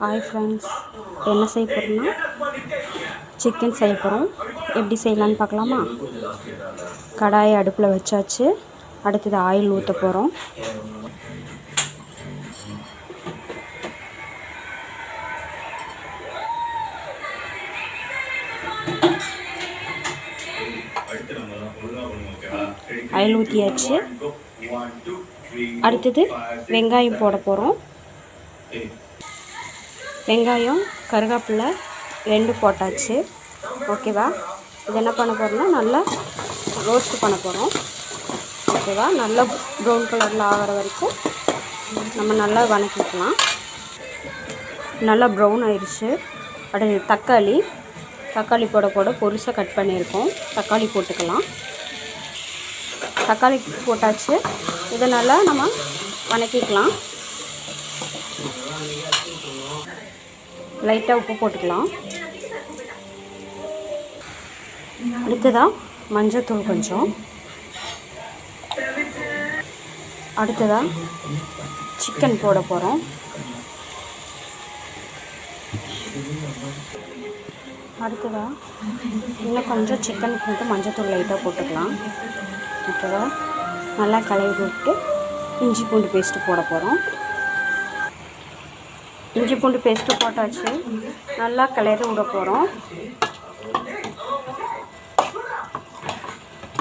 Hi friends, என்ன செய்ய போகிறோம்னா சிக்கன் செய்ய போகிறோம். எப்படி செய்யலான்னு பார்க்கலாமா? கடாயை அடுப்பில் வச்சாச்சு. அடுத்தது ஆயில் ஊற்ற போகிறோம். ஆயில் ஊற்றியாச்சு. அடுத்தது வெங்காயம் போட போகிறோம். வெங்காயம் கருவேப்பிலை 2 போட்டாச்சு. ஓகேவா? இது என்ன பண்ண போகிறோம்னா நல்லா ரோஸ்ட் பண்ண போகிறோம். ஓகேவா? நல்லா ப்ரௌன் கலரில் ஆகிற வரைக்கும் நம்ம நல்லா வதக்கிக்கலாம். நல்லா ப்ரௌன் ஆயிடுச்சு. அடுத்து தக்காளி போட பொருசாக கட் பண்ணியிருக்கோம். தக்காளி போட்டுக்கலாம். தக்காளி போட்டாச்சு. இதை நல்லா நம்ம வதக்கிக்கலாம். லைட்டாக உப்பு போட்டுக்கலாம். அடுத்ததாக மஞ்சள்தூள் கொஞ்சம். அடுத்ததாக சிக்கன் போட போகிறோம். அடுத்ததாக இன்னும் கொஞ்சம் சிக்கனுக்கு மட்டும் மஞ்சள்தூள் லைட்டாக போட்டுக்கலாம். அடுத்ததாக நல்லா கலவி விட்டு இஞ்சி பூண்டு பேஸ்ட்டு போட போகிறோம். இஞ்சி பூண்டு பேஸ்ட்டு போட்டாச்சு. நல்லா கிளறி விட போகிறோம்.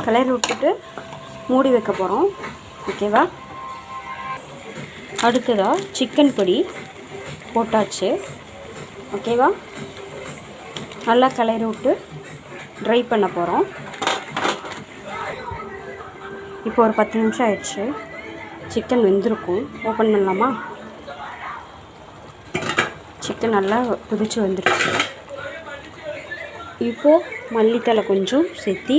கிளறி விட்டுட்டு மூடி வைக்க போகிறோம். ஓகேவா? அடுத்ததாக சிக்கன் பொடி போட்டாச்சு. ஓகேவா? நல்லா கிளறி விட்டு ட்ரை பண்ண போகிறோம். இப்போ ஒரு 10 நிமிஷம் ஆயிடுச்சு. சிக்கன் வெந்திருக்கும். ஓப்பன் பண்ணலாமா? சிக்கன் நல்லா கொதிச்சு வந்துடுச்சு. இப்போது மல்லித்தழை கொஞ்சம் சேர்த்தி